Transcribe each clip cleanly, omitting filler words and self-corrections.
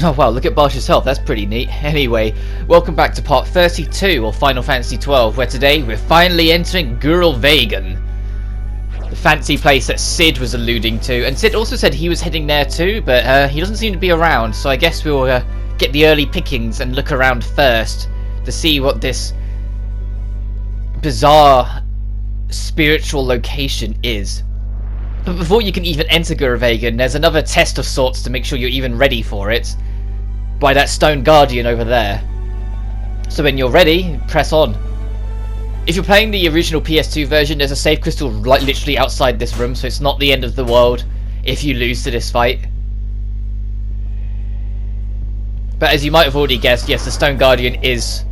Oh wow, look at Barsh's health, that's pretty neat. Anyway, welcome back to part 32 of Final Fantasy XII, where today we're finally entering Giruvegan, the fancy place that Sid was alluding to. And Sid also said he was heading there too, but he doesn't seem to be around, so I guess we'll get the early pickings and look around first to see what this bizarre spiritual location is. But before you can even enter Giruvegan, there's another test of sorts to make sure you're even ready for it, by that stone guardian over there. So when you're ready, press on. If you're playing the original PS2 version, there's a save crystal literally outside this room, so it's not the end of the world if you lose to this fight. But as you might have already guessed, yes, the stone guardian is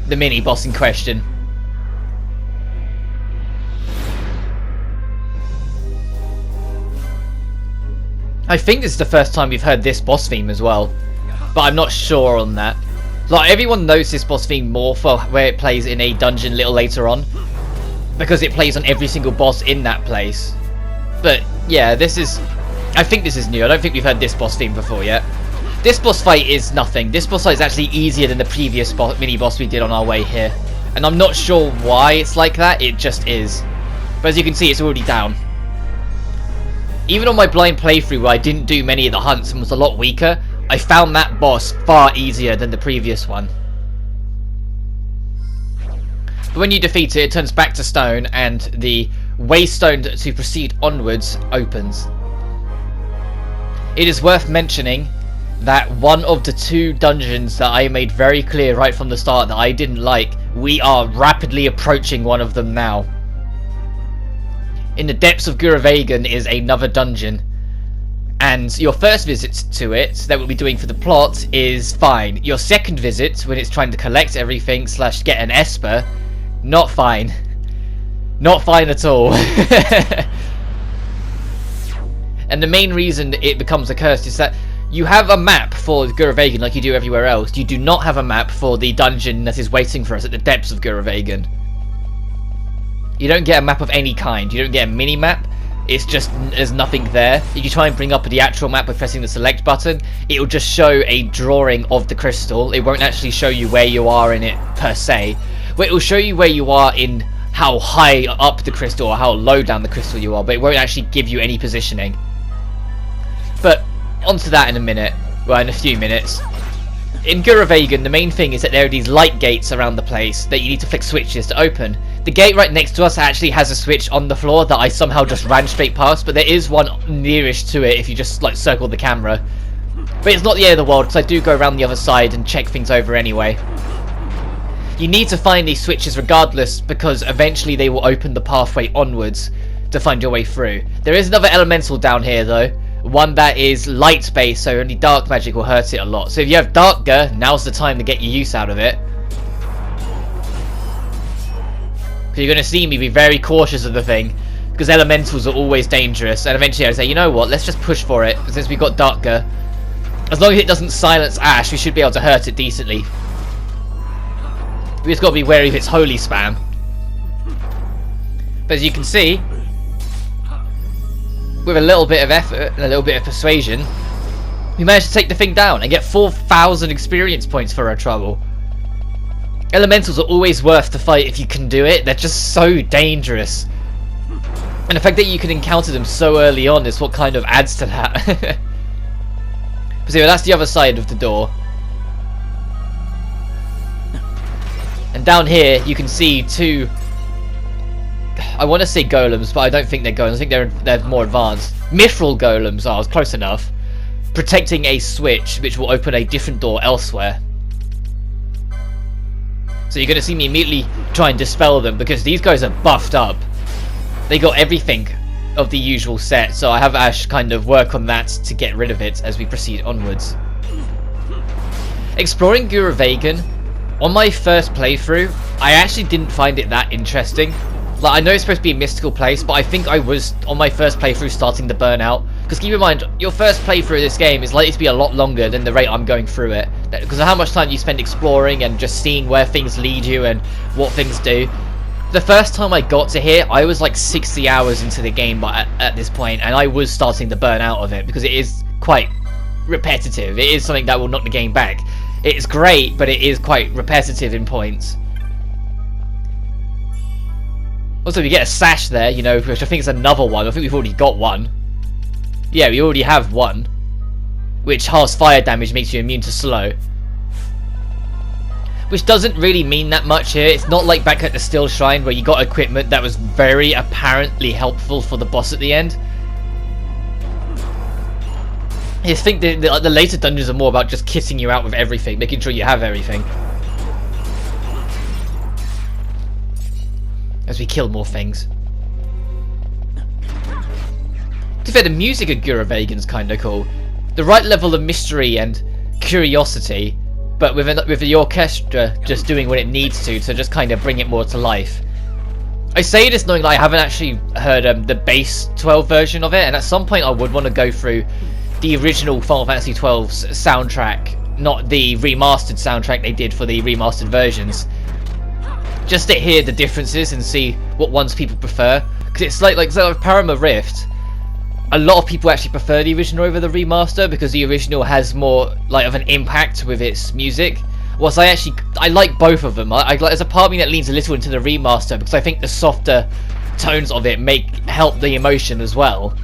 the mini-boss in question. I think this is the first time we've heard this boss theme as well, but I'm not sure on that. Like, everyone knows this boss theme more for where it plays in a dungeon a little later on, because it plays on every single boss in that place. But yeah, I think this is new. I don't think we've heard this boss theme before yet. This boss fight is nothing. This boss fight is actually easier than the previous mini-boss we did on our way here, and I'm not sure why it's like that, it just is. But as you can see, it's already down. Even on my blind playthrough where I didn't do many of the hunts and was a lot weaker, I found that boss far easier than the previous one. But when you defeat it, it turns back to stone and the waystone to proceed onwards opens. It is worth mentioning that one of the two dungeons that I made very clear right from the start that I didn't like, we are rapidly approaching one of them now. In the depths of Giruvegan is another dungeon, and your first visit to it, that we'll be doing for the plot, is fine. Your second visit, when it's trying to collect everything / get an Esper, not fine. Not fine at all. And the main reason it becomes a curse is that you have a map for Giruvegan like you do everywhere else. You do not have a map for the dungeon that is waiting for us at the depths of Giruvegan. You don't get a map of any kind. You don't get a mini-map. It's just, there's nothing there. If you try and bring up the actual map by pressing the select button, it will just show a drawing of the crystal. It won't actually show you where you are in it, per se. But it will show you where you are in how high up the crystal or how low down the crystal you are, but it won't actually give you any positioning. But, onto that in a minute. Well, in a few minutes. In Giruvegan, the main thing is that there are these light gates around the place that you need to flick switches to open. The gate right next to us actually has a switch on the floor that I somehow just ran straight past, but there is one nearest to it if you just like circle the camera. But it's not the end of the world, because I do go around the other side and check things over anyway. You need to find these switches regardless, because eventually they will open the pathway onwards to find your way through. There is another elemental down here though, one that is light based, so only dark magic will hurt it a lot. So if you have Darker, now's the time to get your use out of it. You're going to see me be very cautious of the thing, because elementals are always dangerous, and eventually I say, you know what, let's just push for it, since we've got Darker. As long as it doesn't silence Ash, we should be able to hurt it decently. We just got to be wary of its holy spam. But as you can see, with a little bit of effort and a little bit of persuasion, we managed to take the thing down and get 4,000 experience points for our trouble. Elementals are always worth the fight if you can do it. They're just so dangerous. And the fact that you can encounter them so early on is what kind of adds to that. But so that's the other side of the door. And down here you can see two, I want to say golems, but I don't think they're golems. I think they're more advanced. Mithril golems are close enough, protecting a switch which will open a different door elsewhere. So you're going to see me immediately try and dispel them, because these guys are buffed up. They got everything of the usual set, so I have Ash kind of work on that to get rid of it as we proceed onwards. Exploring Giruvegan, on my first playthrough, I actually didn't find it that interesting. Like, I know it's supposed to be a mystical place, but I think I was, on my first playthrough, starting to burn out. Because keep in mind, your first playthrough of this game is likely to be a lot longer than the rate I'm going through it. Because of how much time you spend exploring and just seeing where things lead you and what things do. The first time I got to here, I was like 60 hours into the game at this point, and I was starting to burn out of it, because it is quite repetitive. It is something that will knock the game back. It's great, but it is quite repetitive in points. Also, we get a sash there, you know, which I think is another one. I think we've already got one. Yeah, we already have one. Which halves fire damage, makes you immune to slow. Which doesn't really mean that much here. It's not like back at the Still Shrine where you got equipment that was very apparently helpful for the boss at the end. I think the later dungeons are more about just kitting you out with everything, making sure you have everything. As we kill more things. To be fair, the music of Giruvegan's kinda cool. The right level of mystery and curiosity, but with the orchestra just doing what it needs to just kind of bring it more to life. I say this knowing that I haven't actually heard the base 12 version of it, and at some point I would want to go through the original Final Fantasy 12's soundtrack, not the remastered soundtrack they did for the remastered versions. Just to hear the differences and see what ones people prefer. Because it's like so with Parama Rift, a lot of people actually prefer the original over the remaster because the original has more like of an impact with its music. Whilst I like both of them. There's a part of me that leans a little into the remaster because I think the softer tones of it help the emotion as well.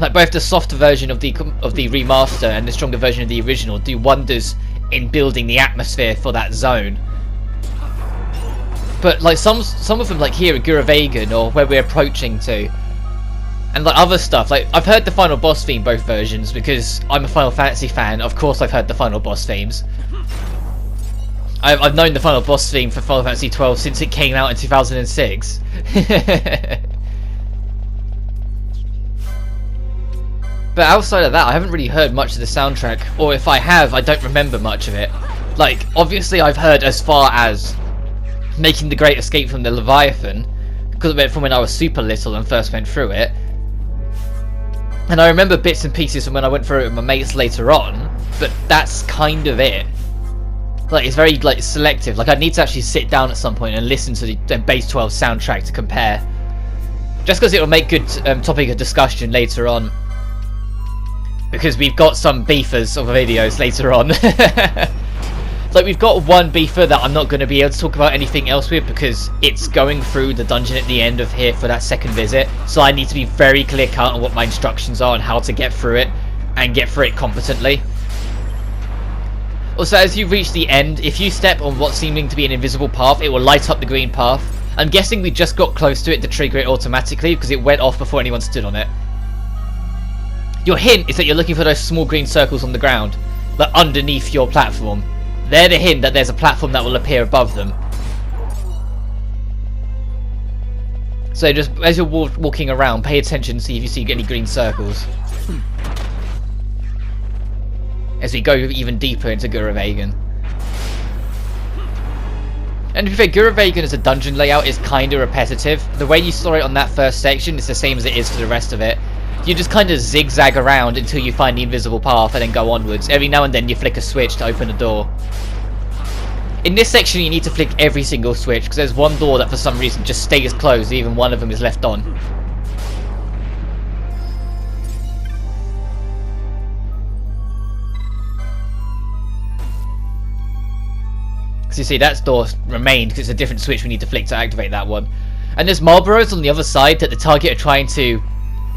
Like both the softer version of the remaster and the stronger version of the original do wonders in building the atmosphere for that zone. But like some of them, like here at Giruvegan or where we're approaching to, and like other stuff, like I've heard the final boss theme both versions because I'm a Final Fantasy fan. Of course, I've heard the final boss themes. I've known the final boss theme for Final Fantasy 12 since it came out in 2006. But outside of that, I haven't really heard much of the soundtrack, or if I have, I don't remember much of it. Like, obviously I've heard as far as Making the Great Escape from the Leviathan, because of it from when I was super little and first went through it. And I remember bits and pieces from when I went through it with my mates later on, but that's kind of it. Like, it's very, like, selective. Like, I need to actually sit down at some point and listen to the base 12 soundtrack to compare. Just because it'll make good topic of discussion later on. Because we've got some beefers of videos later on. Like, we've got one beefer that I'm not going to be able to talk about anything else with because it's going through the dungeon at the end of here for that second visit. So I need to be very clear cut on what my instructions are and how to get through it and get through it competently. Also, as you reach the end, if you step on what's seeming to be an invisible path, it will light up the green path. I'm guessing we just got close to it to trigger it automatically because it went off before anyone stood on it. Your hint is that you're looking for those small green circles on the ground, like underneath your platform. They're the hint that there's a platform that will appear above them. So just as you're walking around, pay attention, see if you see any green circles. As we go even deeper into Giruvegan. And to be fair, Giruvegan as a dungeon layout is kind of repetitive. The way you saw it on that first section is the same as it is for the rest of it. You just kind of zigzag around until you find the invisible path and then go onwards. Every now and then you flick a switch to open a door. In this section you need to flick every single switch because there's one door that for some reason just stays closed even one of them is left on. Because you see that door remained because it's a different switch we need to flick to activate that one. And there's Marlboros on the other side that the target are trying to...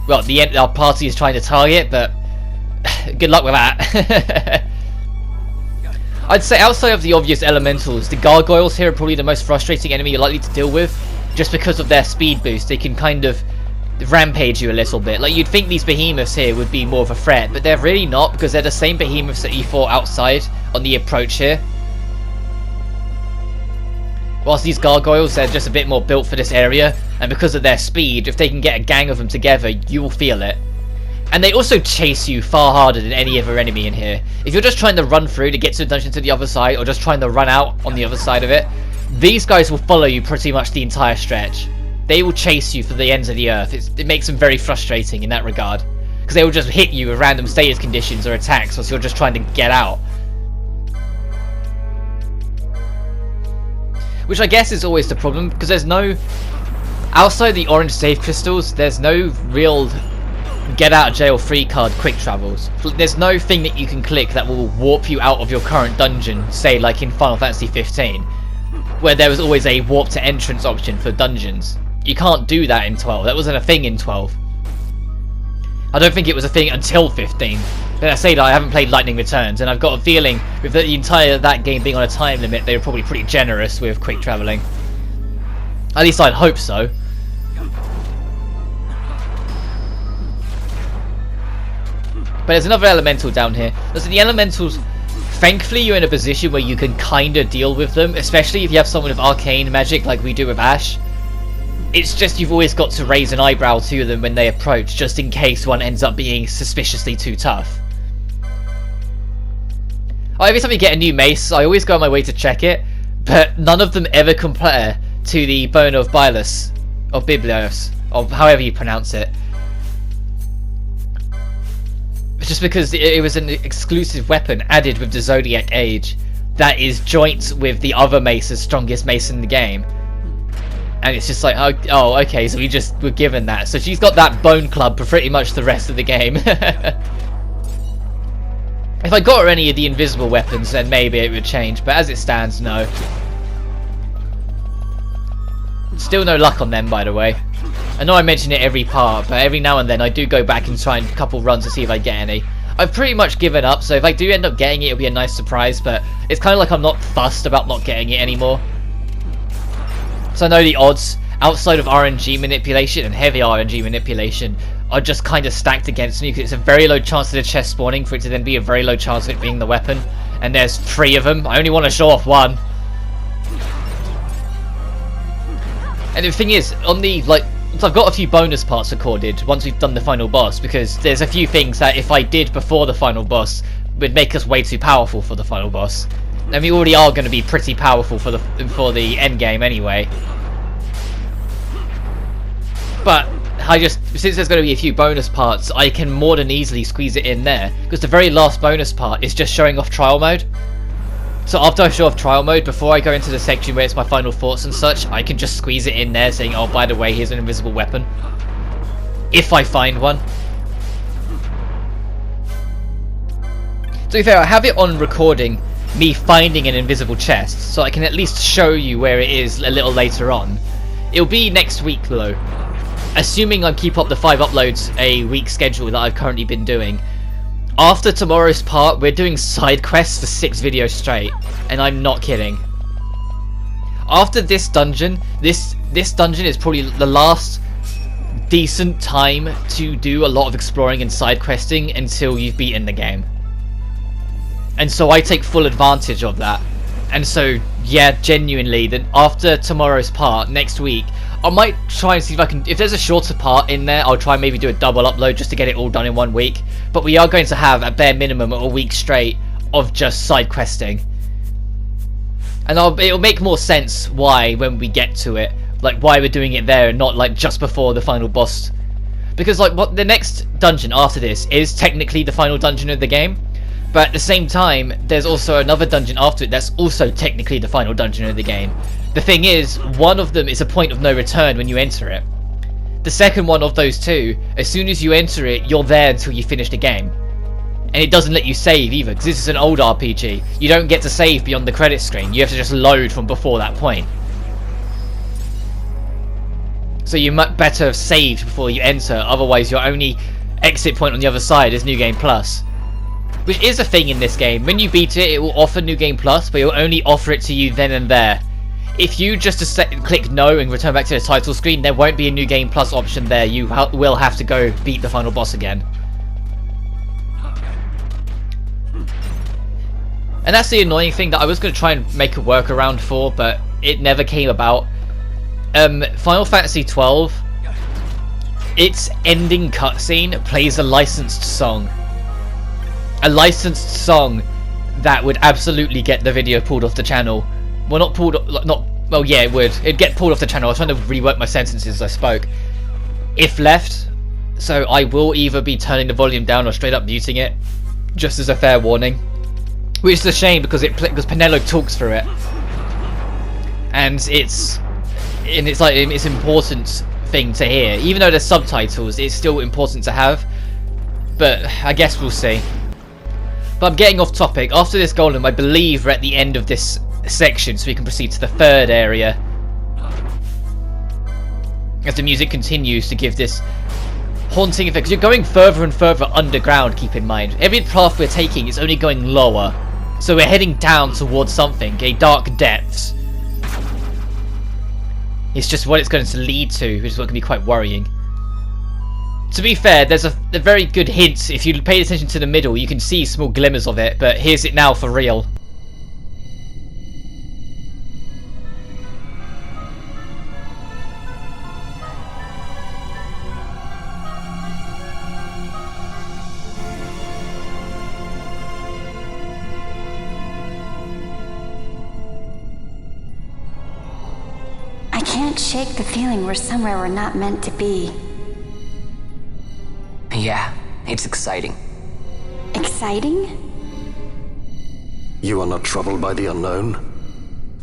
Well, our party is trying to target, but good luck with that. I'd say outside of the obvious elementals, the gargoyles here are probably the most frustrating enemy you're likely to deal with, just because of their speed boost. They can kind of rampage you a little bit. Like, you'd think these behemoths here would be more of a threat, but they're really not, because they're the same behemoths that you fought outside on the approach here. Whilst these gargoyles, they're just a bit more built for this area, and because of their speed, if they can get a gang of them together, you will feel it. And they also chase you far harder than any other enemy in here. If you're just trying to run through to get to the dungeon to the other side, or just trying to run out on the other side of it, these guys will follow you pretty much the entire stretch. They will chase you for the ends of the earth. It makes them very frustrating in that regard. Because they will just hit you with random status conditions or attacks whilst you're just trying to get out. Which I guess is always the problem, because there's no... Outside the orange save crystals, there's no real get out of jail free card quick travels. There's no thing that you can click that will warp you out of your current dungeon, say like in Final Fantasy 15, where there was always a warp to entrance option for dungeons. You can't do that in 12. That wasn't a thing in 12. I don't think it was a thing until 15. But I say that I haven't played Lightning Returns, and I've got a feeling with the entire that game being on a time limit, they were probably pretty generous with quick travelling. At least I'd hope so. But there's another elemental down here. Listen, the elementals, thankfully you're in a position where you can kinda deal with them, especially if you have someone with arcane magic like we do with Ash. It's just you've always got to raise an eyebrow to them when they approach, just in case one ends up being suspiciously too tough. Every time you get a new mace, I always go on my way to check it, but none of them ever compare to the Bone of Bilos, or Biblios, or however you pronounce it. Just because it was an exclusive weapon added with the Zodiac Age that is joint with the other mace's strongest mace in the game. And it's just like, oh, okay, so we just were given that. So she's got that bone club for pretty much the rest of the game. If I got her any of the invisible weapons, then maybe it would change. But as it stands, no. Still no luck on them, by the way. I know I mention it every part, but every now and then I do go back and try a couple runs to see if I get any. I've pretty much given up, so if I do end up getting it, it'll be a nice surprise. But it's kind of like I'm not fussed about not getting it anymore. So I know the odds, outside of RNG manipulation and heavy RNG manipulation, are just kind of stacked against me, because it's a very low chance of the chest spawning for it to then be a very low chance of it being the weapon. And there's 3 of them. I only want to show off 1. And the thing is, on the, like, so I've got a few bonus parts recorded once we've done the final boss, because there's a few things that if I did before the final boss would make us way too powerful for the final boss. And we already are going to be pretty powerful for the end game anyway. But since there's going to be a few bonus parts, I can more than easily squeeze it in there, because the very last bonus part is just showing off trial mode. So after I show off trial mode, before I go into the section where it's my final thoughts and such, I can just squeeze it in there saying, oh, by the way, here's an invisible weapon. If I find one. To be fair, I have it on recording, me finding an invisible chest, so I can at least show you where it is a little later on. It'll be next week though. Assuming I keep up the 5 uploads a week schedule that I've currently been doing. After tomorrow's part, we're doing side quests for 6 videos straight, and I'm not kidding. After this dungeon, this dungeon is probably the last decent time to do a lot of exploring and side questing until you've beaten the game. And so I take full advantage of that. And so, yeah, genuinely, that after tomorrow's part, next week, I might try and see if I can, if there's a shorter part in there, I'll try and maybe do a double upload just to get it all done in 1 week. But we are going to have, at bare minimum, a week straight of just side questing. And it'll make more sense why when we get to it, like why we're doing it there and not like just before the final boss. Because like what the next dungeon after this is technically the final dungeon of the game. But at the same time, there's also another dungeon after it that's also technically the final dungeon of the game. The thing is, one of them is a point of no return when you enter it. The second one of those two, as soon as you enter it, you're there until you finish the game. And it doesn't let you save either, because this is an old RPG. You don't get to save beyond the credit screen, you have to just load from before that point. So you much better have saved before you enter, otherwise your only exit point on the other side is New Game Plus. Which is a thing in this game. When you beat it, it will offer New Game Plus, but it will only offer it to you then and there. If you just click no and return back to the title screen, there won't be a New Game Plus option there. You will have to go beat the final boss again. And that's the annoying thing that I was going to try and make a workaround for, but it never came about. Final Fantasy XII, its ending cutscene plays a licensed song. A licensed song that would absolutely get the video pulled off the channel. Well, not pulled, well, yeah, it would. It'd get pulled off the channel. I was trying to rework my sentences as I spoke. If left, so I will either be turning the volume down or straight up muting it, just as a fair warning. Which is a shame because Penelo talks through it, and it's like it's important thing to hear. Even though there's subtitles, it's still important to have. but I guess we'll see. But I'm getting off topic. After this golem, I believe we're at the end of this section, so we can proceed to the third area. As the music continues to give this haunting effect, because you're going further and further underground, keep in mind. Every path we're taking is only going lower. So we're heading down towards something, a dark depths. It's just what it's going to lead to, which is what can be quite worrying. To be fair, there's a very good hint. If you pay attention to the middle, you can see small glimmers of it, but here's it now for real. I can't shake the feeling we're somewhere we're not meant to be. Yeah, it's exciting. Exciting? You are not troubled by the unknown?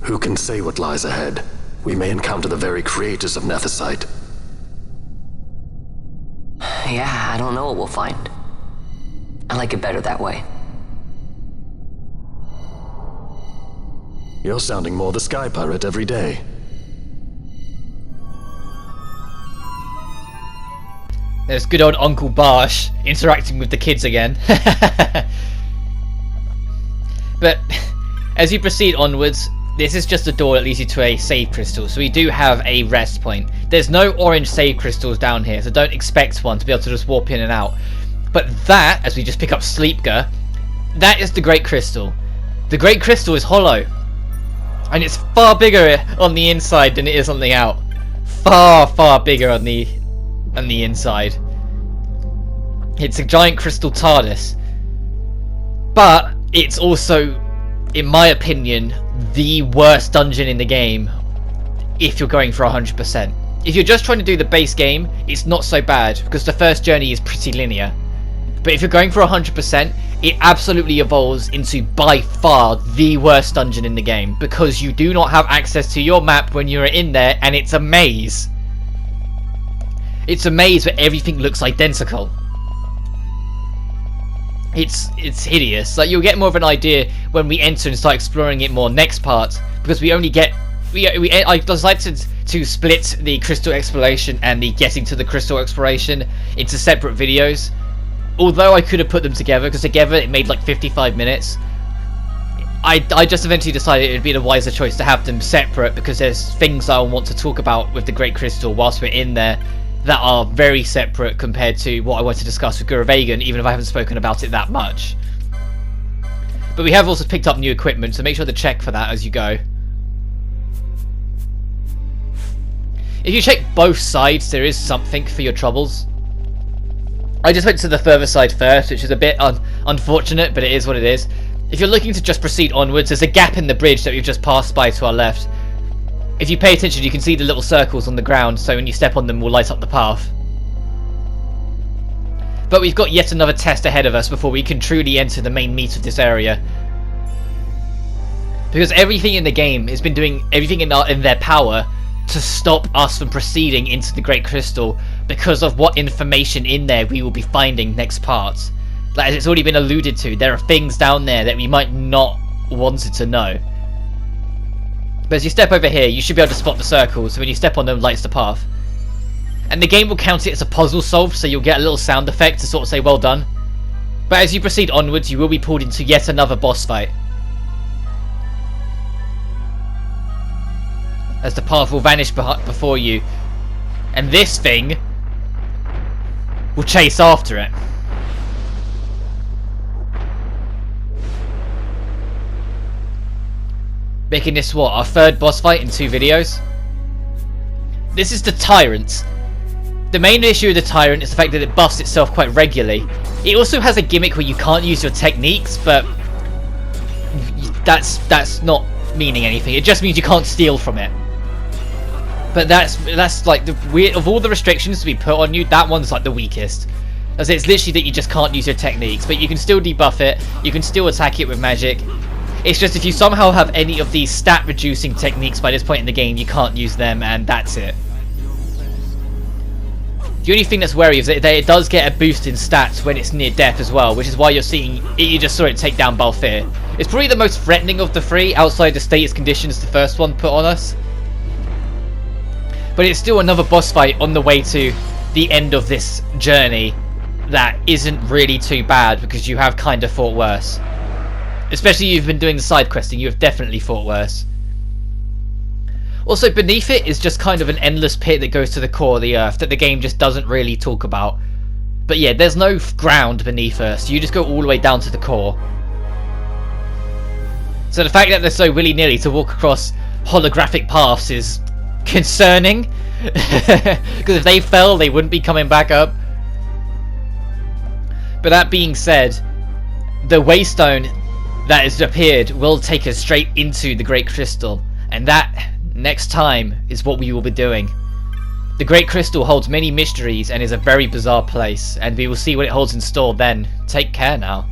Who can say what lies ahead? We may encounter the very creators of Nethicite. Yeah, I don't know what we'll find. I like it better that way. You're sounding more the Sky Pirate every day. There's good old Uncle Barsh interacting with the kids again. But as you proceed onwards, this is just a door that leads you to a save crystal. So we do have a rest point. There's no orange save crystals down here, so don't expect one to be able to just warp in and out. But that, as we just pick up Sleepger, that is the Great Crystal. The Great Crystal is hollow. And it's far bigger on the inside than it is on the out. Far, far bigger on the inside. It's a giant crystal TARDIS, but it's also, in my opinion, the worst dungeon in the game if you're going for 100%. If you're just trying to do the base game, it's not so bad because the first journey is pretty linear. But if you're going for 100%, it absolutely evolves into by far the worst dungeon in the game because you do not have access to your map when you're in there, and it's a maze. It's a maze where everything looks identical. It's hideous. Like, you'll get more of an idea when we enter and start exploring it more next part, because we only get I decided to split the crystal exploration and the getting to the crystal exploration into separate videos. Although I could have put them together, because together it made like 55 minutes. I just eventually decided it would be the wiser choice to have them separate, because there's things I want to talk about with the Great Crystal whilst we're in there that are very separate compared to what I want to discuss with Giruvegan, even if I haven't spoken about it that much. But we have also picked up new equipment, so make sure to check for that as you go. If you check both sides, there is something for your troubles. I just went to the further side first, which is a bit unfortunate, but it is what it is. If you're looking to just proceed onwards, there's a gap in the bridge that we've just passed by to our left. If you pay attention, you can see the little circles on the ground, so when you step on them, will light up the path. But we've got yet another test ahead of us before we can truly enter the main meat of this area. Because everything in the game has been doing everything in their power to stop us from proceeding into the Great Crystal because of what information in there we will be finding next part. Like, as it's already been alluded to, there are things down there that we might not wanted to know. But as you step over here, you should be able to spot the circles, so when you step on them, lights the path. And the game will count it as a puzzle solved, so you'll get a little sound effect to sort of say, well done. But as you proceed onwards, you will be pulled into yet another boss fight. As the path will vanish before you. And this thing will chase after it. Making this, what, our third boss fight in 2 videos? This is the Tyrant. The main issue with the Tyrant is the fact that it buffs itself quite regularly. It also has a gimmick where you can't use your techniques, but that's not meaning anything. It just means you can't steal from it. But that's like of all the restrictions to be put on you, that one's like the weakest. As it's literally that you just can't use your techniques, but you can still debuff it, you can still attack it with magic. It's just if you somehow have any of these stat reducing techniques by this point in the game, you can't use them, and that's it. The only thing that's wary is that it does get a boost in stats when it's near death as well, which is why you're seeing you just saw it take down Balthier. It's probably the most threatening of the three, outside the status conditions the first one put on us. But it's still another boss fight on the way to the end of this journey that isn't really too bad, because you have kind of fought worse. Especially if you've been doing the side questing, you have definitely fought worse. Also, beneath it is just kind of an endless pit that goes to the core of the earth that the game just doesn't really talk about. But yeah, there's no ground beneath us, so you just go all the way down to the core. So the fact that they're so willy-nilly to walk across holographic paths is concerning. Because if they fell, they wouldn't be coming back up. But that being said, the waystone that has appeared will take us straight into the Great Crystal. And that, next time, is what we will be doing. The Great Crystal holds many mysteries and is a very bizarre place, and we will see what it holds in store then. Take care now.